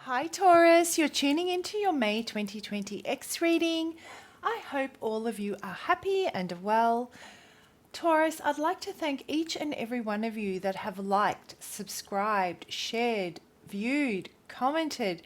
Hi Taurus, you're tuning into your May 2020 X reading. I hope all of you are happy and well. Taurus, I'd like to thank each and every one of you that have liked, subscribed, shared, viewed, commented.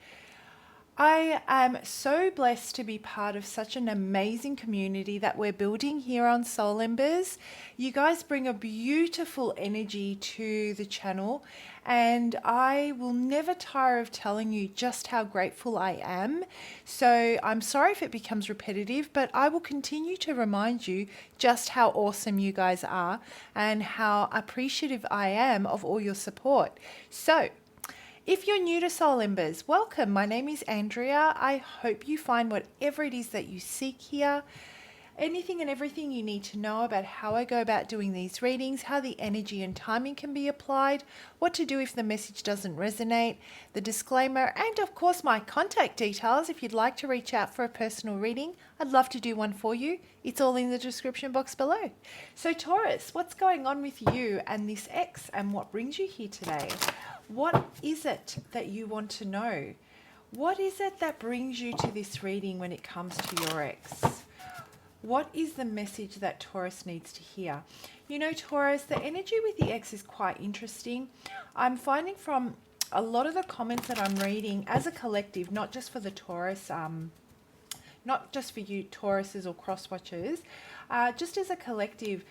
I am so blessed to be part of such an amazing community that we're building here on Soul Embers. You guys bring a beautiful energy to the channel, and I will never tire of telling you just how grateful I am. So I'm sorry if it becomes repetitive, but I will continue to remind you just how awesome you guys are and how appreciative I am of all your support. So, if you're new to Soul Embers, welcome. My name is Andrea. I hope you find whatever it is that you seek here. Anything and everything you need to know about how I go about doing these readings, how the energy and timing can be applied, what to do if the message doesn't resonate, the disclaimer, and of course my contact details if you'd like to reach out for a personal reading. I'd love to do one for you. It's all in the description box below. So Taurus, what's going on with you and this ex, and what brings you here today? What is it that you want to know? What is it that brings you to this reading when it comes to your ex? What is the message that Taurus needs to hear? You know, Taurus, the energy with the ex is quite interesting. I'm finding from a lot of the comments that I'm reading as a collective, not just for the Taurus, not just for you Tauruses or cross watchers, just as a collective,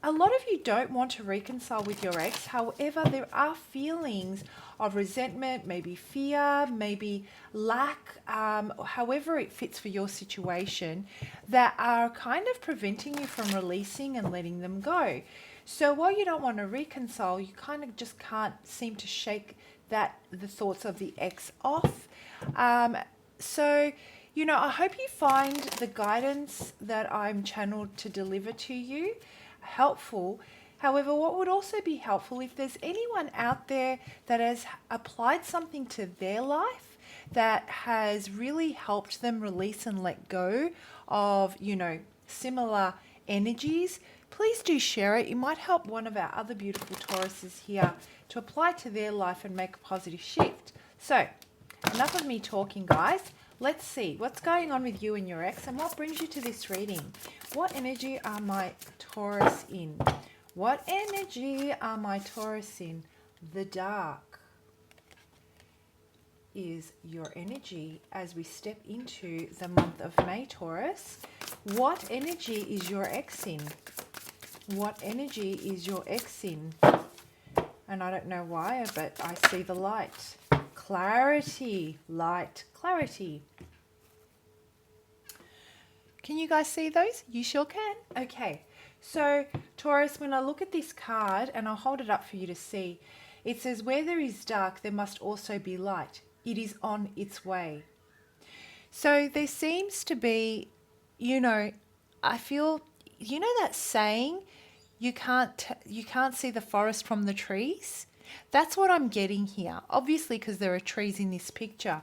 a lot of you don't want to reconcile with your ex. However, there are feelings of resentment, maybe fear, maybe lack, however it fits for your situation, that are kind of preventing you from releasing and letting them go. So while you don't want to reconcile, you kind of just can't seem to shake the thoughts of the ex off. So, you know, I hope you find the guidance that I'm channeled to deliver to you helpful. However, what would also be helpful, if there's anyone out there that has applied something to their life that has really helped them release and let go of, you know, similar energies, please do share it. It might help one of our other beautiful Tauruses here to apply to their life and make a positive shift. So, enough of me talking, guys. Let's see what's going on with you and your ex and what brings you to this reading. What energy are my Taurus in? What energy are my Taurus in? The dark is your energy as we step into the month of May, Taurus. What energy is your ex in? What energy is your ex in? And I don't know why, but I see the light. Clarity, light, clarity. Can you guys see those? You sure can. Okay, so Taurus, when I look at this card, and I'll hold it up for you to see, it says, where there is dark, there must also be light. It is on its way. So there seems to be, you know, I feel, you know that saying, you can't see the forest from the trees? That's what I'm getting here. Obviously, because there are trees in this picture,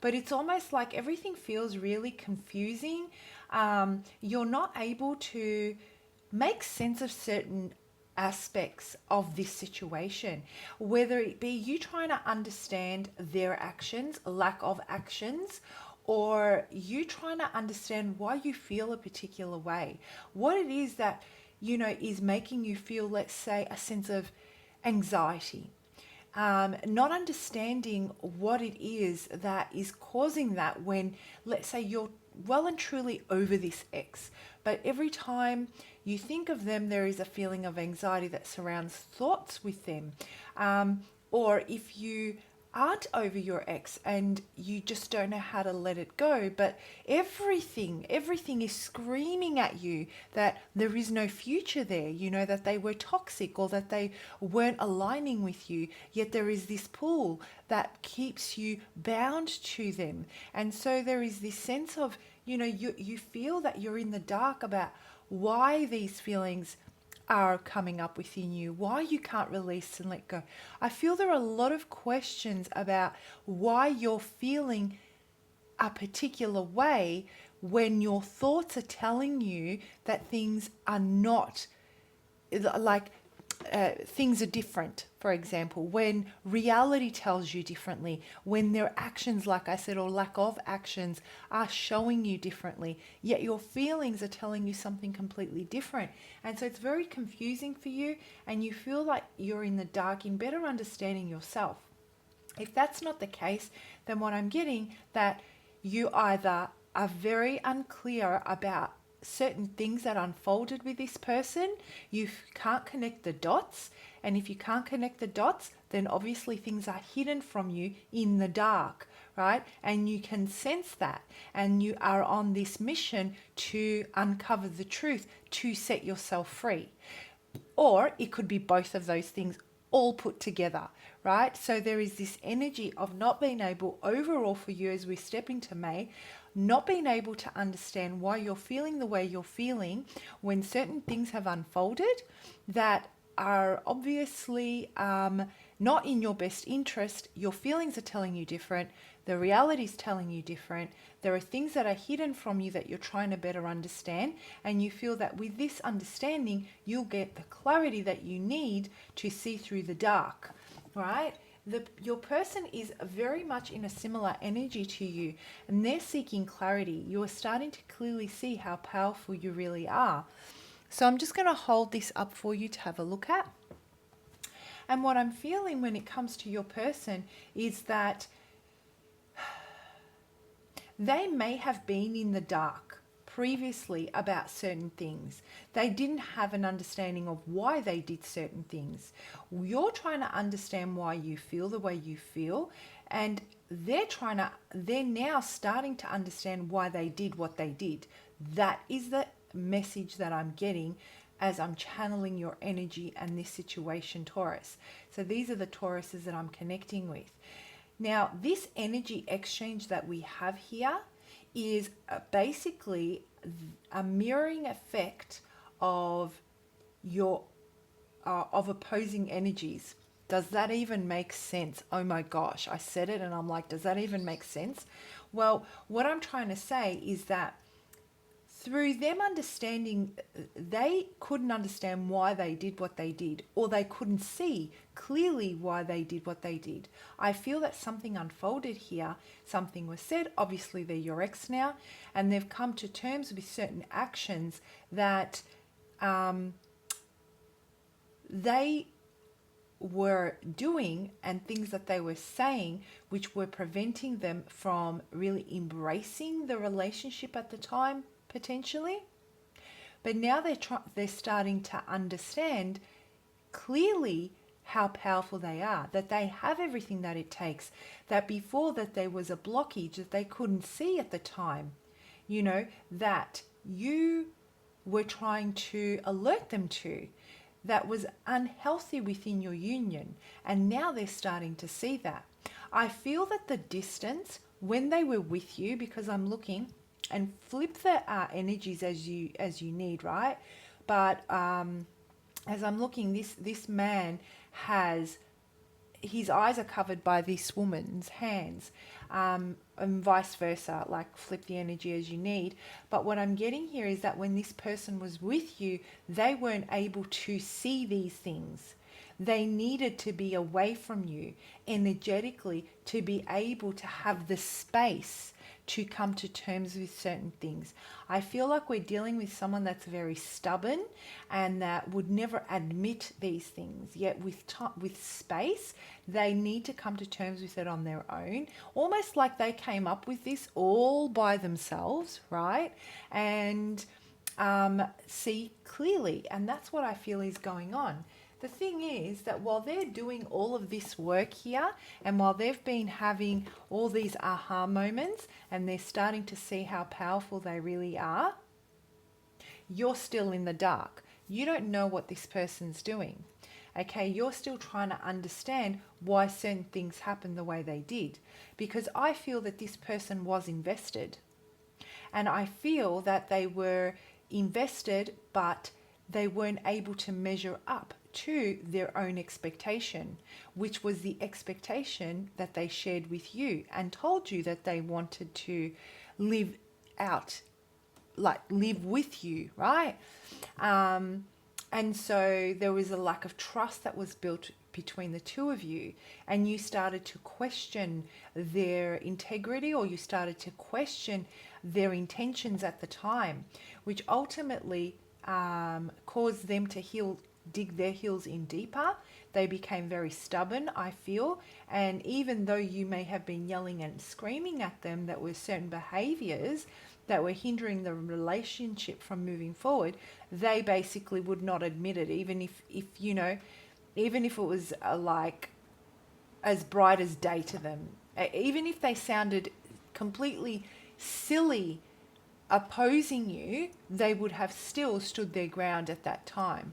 but it's almost like everything feels really confusing. You're not able to make sense of certain aspects of this situation, whether it be you trying to understand their actions, lack of actions, or you trying to understand why you feel a particular way, what it is that, you know, is making you feel, let's say, a sense of anxiety. Not understanding what it is that is causing that when, let's say, you're well and truly over this ex, but every time you think of them, there is a feeling of anxiety that surrounds thoughts with them. Or if you aren't over your ex and you just don't know how to let it go, but everything is screaming at you that there is no future there, you know, that they were toxic or that they weren't aligning with you, yet there is this pull that keeps you bound to them. And so there is this sense of, you know, you feel that you're in the dark about why these feelings are coming up within you, why you can't release and let go. I feel there are a lot of questions about why you're feeling a particular way when your thoughts are telling you that things are not like things are different, for example, when reality tells you differently, when their actions, like I said, or lack of actions are showing you differently, yet your feelings are telling you something completely different. And so it's very confusing for you, and you feel like you're in the dark in better understanding yourself. If that's not the case, then what I'm getting that you either are very unclear about certain things that unfolded with this person, you can't connect the dots, and if you can't connect the dots, then obviously things are hidden from you in the dark, right? And you can sense that, and you are on this mission to uncover the truth, to set yourself free. Or it could be both of those things all put together, right? So there is this energy of not being able, overall for you as we step into May, not being able to understand why you're feeling the way you're feeling when certain things have unfolded that are obviously not in your best interest. Your feelings are telling you different. The reality is telling you different. There are things that are hidden from you that you're trying to better understand, and you feel that with this understanding, you'll get the clarity that you need to see through the dark, right? Your person is very much in a similar energy to you, and they're seeking clarity. You're starting to clearly see how powerful you really are. So I'm just going to hold this up for you to have a look at. And what I'm feeling when it comes to your person is that they may have been in the dark previously about certain things. They didn't have an understanding of why they did certain things. You're trying to understand why you feel the way you feel, and they're now starting to understand why they did what they did. That is the message that I'm getting as I'm channeling your energy and this situation, Taurus. So these are the Tauruses that I'm connecting with. Now, this energy exchange that we have here is basically a mirroring effect of your of opposing energies. Does that even make sense? Oh my gosh, I said it and I'm like, does that even make sense? Well, what I'm trying to say is that through them understanding, they couldn't understand why they did what they did, or they couldn't see clearly why they did what they did. I feel that something unfolded here, something was said. Obviously, they're your ex now, and they've come to terms with certain actions that they were doing and things that they were saying which were preventing them from really embracing the relationship at the time, potentially. But now they're starting to understand clearly how powerful they are, that they have everything that it takes, that before that there was a blockage that they couldn't see at the time, that you were trying to alert them to, that was unhealthy within your union, and now they're starting to see that. I feel that the distance when they were with you, because I'm looking, and flip the energies as you need, right? But as I'm looking, this man has, his eyes are covered by this woman's hands, and vice versa, like flip the energy as you need. But what I'm getting here is that when this person was with you, they weren't able to see these things. They needed to be away from you energetically to be able to have the space to come to terms with certain things. I feel like we're dealing with someone that's very stubborn and that would never admit these things. Yet with space, they need to come to terms with it on their own. Almost like they came up with this all by themselves, right? And see clearly. And that's what I feel is going on. The thing is that while they're doing all of this work here, and while they've been having all these aha moments and they're starting to see how powerful they really are, you're still in the dark. You don't know what this person's doing. Okay, you're still trying to understand why certain things happened the way they did. Because I feel that this person was invested. And I feel that they were invested, but they weren't able to measure up to their own expectation, which was the expectation that they shared with you and told you that they wanted to live out, like live with you, right? And so there was a lack of trust that was built between the two of you, and you started to question their integrity, or you started to question their intentions at the time, which ultimately caused them to dig their heels in deeper. They became very stubborn, I feel, and even though you may have been yelling and screaming at them that were certain behaviors that were hindering the relationship from moving forward, they basically would not admit it, even if you know, even if it was like as bright as day to them, even if they sounded completely silly opposing you, they would have still stood their ground at that time.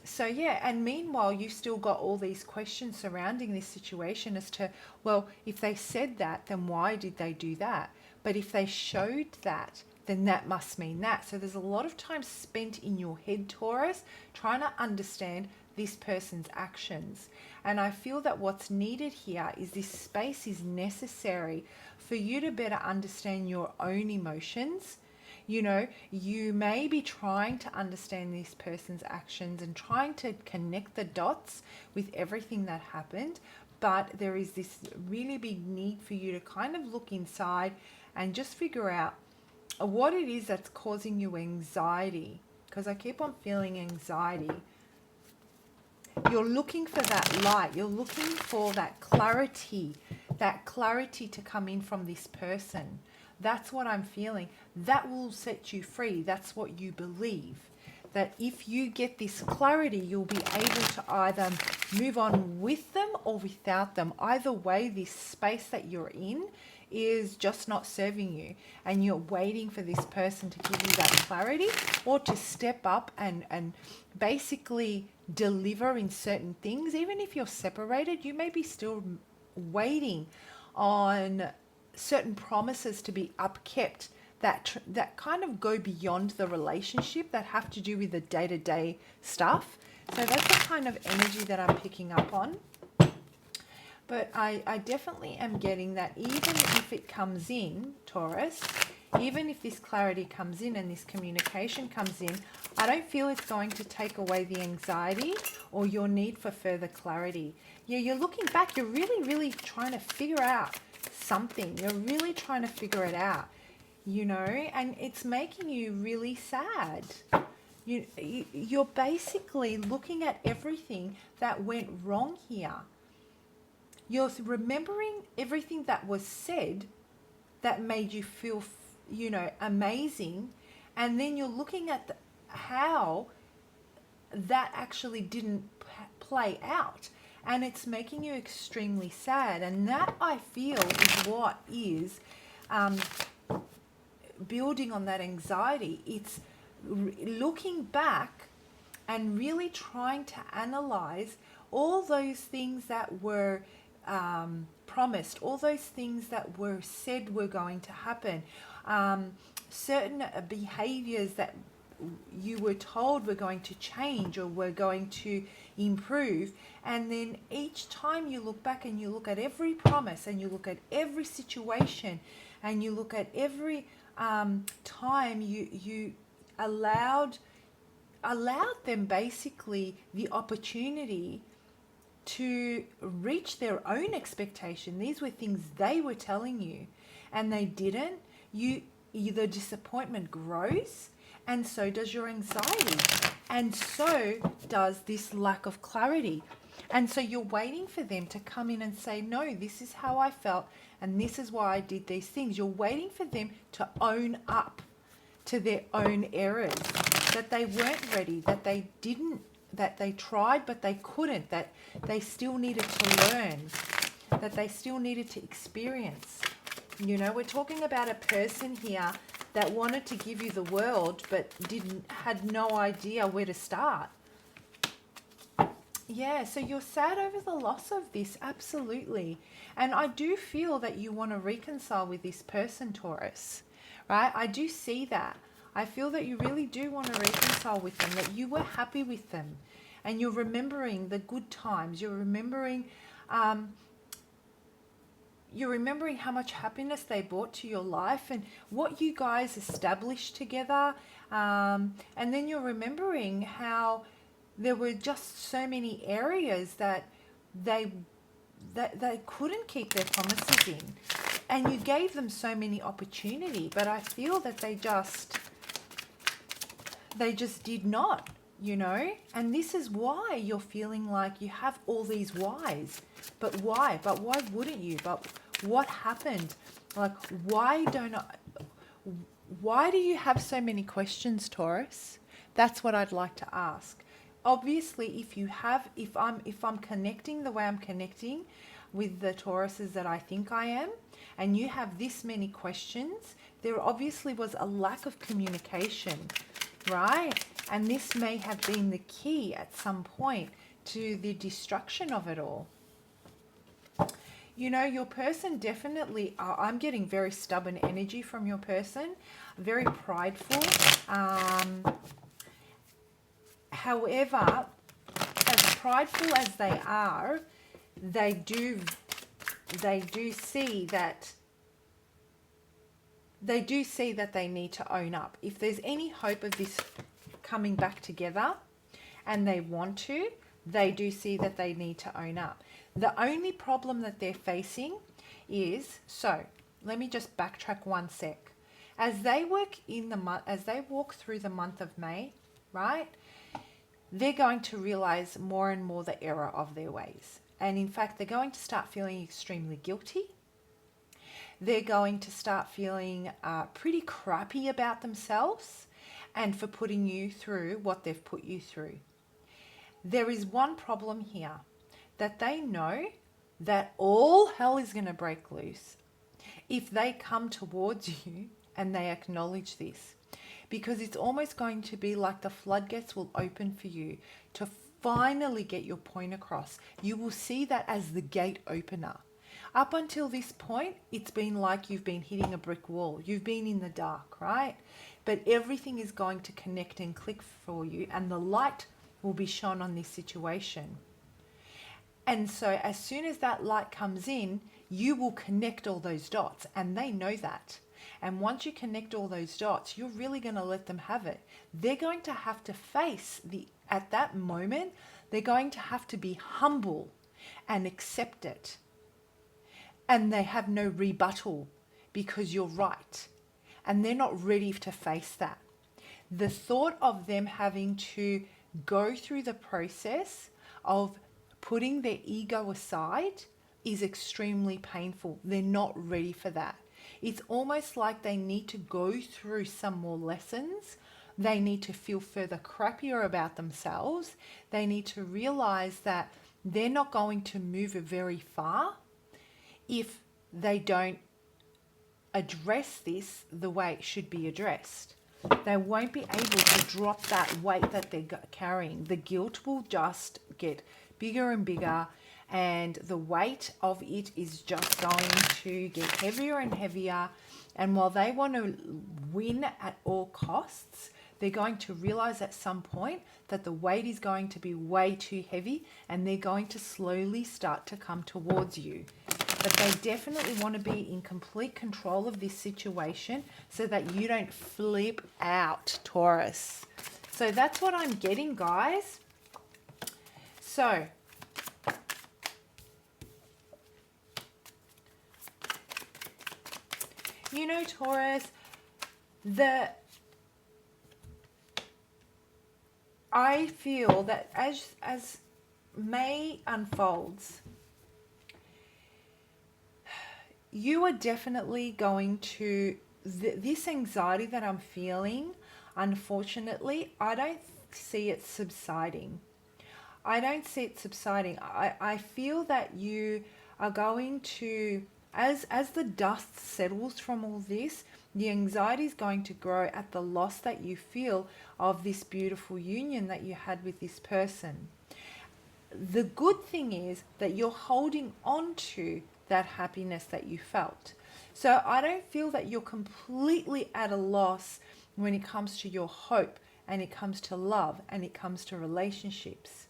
So yeah, and meanwhile, you've still got all these questions surrounding this situation as to, well, if they said that, then why did they do that? But if they showed that, then that must mean that. So there's a lot of time spent in your head, Taurus, trying to understand this person's actions. And I feel that what's needed here is this space is necessary for you to better understand your own emotions. You know, you may be trying to understand this person's actions and trying to connect the dots with everything that happened, but there is this really big need for you to kind of look inside and just figure out what it is that's causing you anxiety, because I keep on feeling anxiety. You're looking for that light. You're looking for that clarity to come in from this person. That's what I'm feeling. That will set you free. That's what you believe. That if you get this clarity, you'll be able to either move on with them or without them. Either way, this space that you're in is just not serving you, and you're waiting for this person to give you that clarity, or to step up and basically deliver in certain things. Even if you're separated, you may be still waiting on certain promises to be upkept that kind of go beyond the relationship, that have to do with the day-to-day stuff. So that's the kind of energy that I'm picking up on. But I definitely am getting that even if it comes in, Taurus, even if this clarity comes in and this communication comes in, I don't feel it's going to take away the anxiety or your need for further clarity. Yeah, you're looking back, you're really, really trying to figure out something. You're really trying to figure it out, you know, and it's making you really sad. You're basically looking at everything that went wrong here. You're remembering everything that was said that made you feel, you know, amazing. And then you're looking at how that actually didn't play out. And it's making you extremely sad. And that, I feel, is what is building on that anxiety. It's looking back and really trying to analyze all those things that were promised, all those things that were said were going to happen, certain behaviors that you were told were going to change or were going to improve. And then each time you look back and you look at every promise and you look at every situation and you look at every time you allowed them basically the opportunity to reach their own expectation. These were things they were telling you and they didn't. The disappointment grows, and so does your anxiety, and so does this lack of clarity. And so you're waiting for them to come in and say, no, this is how I felt and this is why I did these things. You're waiting for them to own up to their own errors, that they weren't ready, that they didn't, that they tried but they couldn't, that they still needed to learn, that they still needed to experience. You know, we're talking about a person here that wanted to give you the world but had no idea where to start. Yeah, so you're sad over the loss of this, absolutely. And I do feel that you want to reconcile with this person, Taurus, right? I do see that. I feel that you really do want to reconcile with them, that you were happy with them, and you're remembering the good times. You're remembering, you're remembering how much happiness they brought to your life and what you guys established together. And then you're remembering how there were just so many areas that they couldn't keep their promises in. And you gave them so many opportunity, but I feel that they just did not, you know. And this is why you're feeling like you have all these whys. But why? But why wouldn't you? But what happened? Like, why do you have so many questions, Taurus? That's what I'd like to ask. Obviously, if I'm connecting the way I'm connecting with the Tauruses that I think I am, and you have this many questions, there obviously was a lack of communication, right? And this may have been the key at some point to the destruction of it all. You know, your person definitely, I'm getting very stubborn energy from your person, very prideful. However, as prideful as they are, they do see that they need to own up. If there's any hope of this coming back together, and they want to, they do see that they need to own up. The only problem that they're facing is, so let me just backtrack one sec. As they walk through the month of May, right? They're going to realize more and more the error of their ways. And in fact, they're going to start feeling extremely guilty. They're going to start feeling pretty crappy about themselves and for putting you through what they've put you through. There is one problem here, that they know that all hell is going to break loose if they come towards you and they acknowledge this. Because it's almost going to be like the floodgates will open for you to finally get your point across. You will see that as the gate opener. Up until this point, it's been like you've been hitting a brick wall. You've been in the dark, right? But everything is going to connect and click for you, and the light will be shone on this situation. And so as soon as that light comes in, you will connect all those dots, and they know that. And once you connect all those dots, you're really going to let them have it. They're going to have to face at that moment, they're going to have to be humble and accept it. And they have no rebuttal because you're right. And they're not ready to face that. The thought of them having to go through the process of putting their ego aside is extremely painful. They're not ready for that. It's almost like they need to go through some more lessons. They need to feel further crappier about themselves. They need to realize that they're not going to move very far if they don't address this the way it should be addressed. They won't be able to drop that weight that they're carrying. The guilt will just get bigger and bigger, and the weight of it is just going to get heavier and heavier. And while they want to win at all costs, they're going to realize at some point that the weight is going to be way too heavy, and they're going to slowly start to come towards you. But they definitely want to be in complete control of this situation so that you don't flip out, Taurus. So that's what I'm getting, guys. So you know, Taurus, I feel that as May unfolds, you are definitely going to, this anxiety that I'm feeling, unfortunately, I don't see it subsiding. I don't see it subsiding. I feel that you are going to, as the dust settles from all this, the anxiety is going to grow at the loss that you feel of this beautiful union that you had with this person. The good thing is that you're holding on to that happiness that you felt. So I don't feel that you're completely at a loss when it comes to your hope, and it comes to love, and it comes to relationships.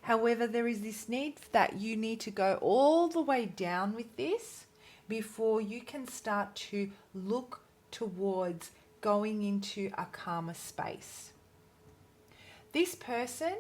However, there is this need that you need to go all the way down with this before you can start to look towards going into a calmer space. This person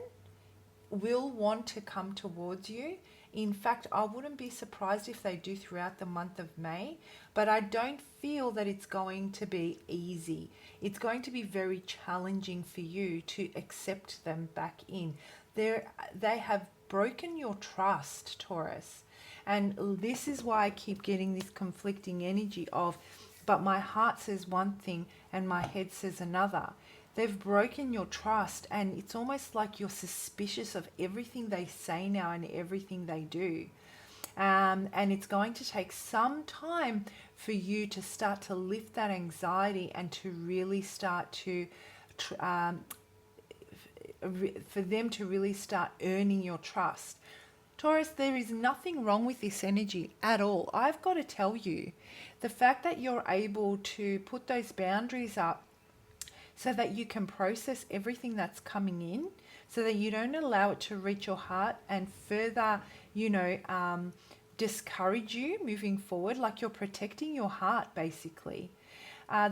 will want to come towards you. In fact, I wouldn't be surprised if they do throughout the month of May, but I don't feel that it's going to be easy. It's going to be very challenging for you to accept them back in. They have broken your trust, Taurus. And this is why I keep getting this conflicting energy of, but my heart says one thing and my head says another. They've broken your trust, and it's almost like you're suspicious of everything they say now and everything they do. And it's going to take some time for you to start to lift that anxiety and to really start to, for them to really start earning your trust. Taurus, there is nothing wrong with this energy at all. I've got to tell you, the fact that you're able to put those boundaries up so that you can process everything that's coming in, so that you don't allow it to reach your heart and further, discourage you moving forward, like you're protecting your heart basically.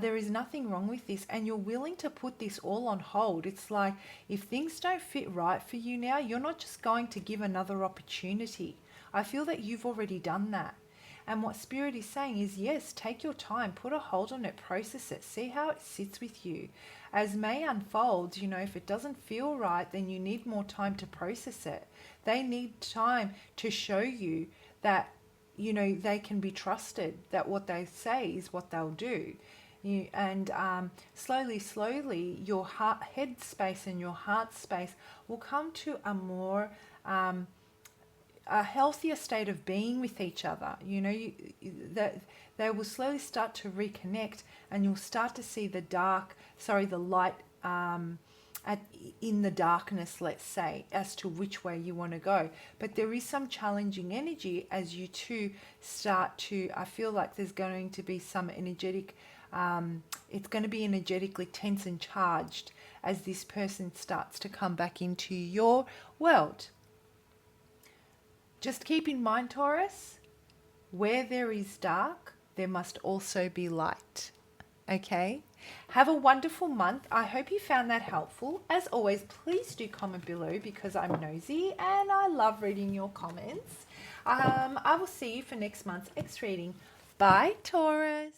There is nothing wrong with this, and you're willing to put this all on hold. It's like, if things don't fit right for you now, you're not just going to give another opportunity. I feel that you've already done that. And what Spirit is saying is, yes, take your time, put a hold on it, process it, see how it sits with you. As May unfolds, if it doesn't feel right, then you need more time to process it. They need time to show you that, they can be trusted, that what they say is what they'll do. And slowly, your head space and your heart space will come to a more a healthier state of being with each other. That they will slowly start to reconnect, and you'll start to see the light in the darkness, let's say, as to which way you want to go. But there is some challenging energy as you two start to, I feel like there's going to be some energetic, it's going to be energetically tense and charged as this person starts to come back into your world. Just keep in mind, Taurus, where there is dark, there must also be light. Okay? Have a wonderful month. I hope you found that helpful. As always, please do comment below because I'm nosy and I love reading your comments. I will see you for next month's X reading. Bye, Taurus.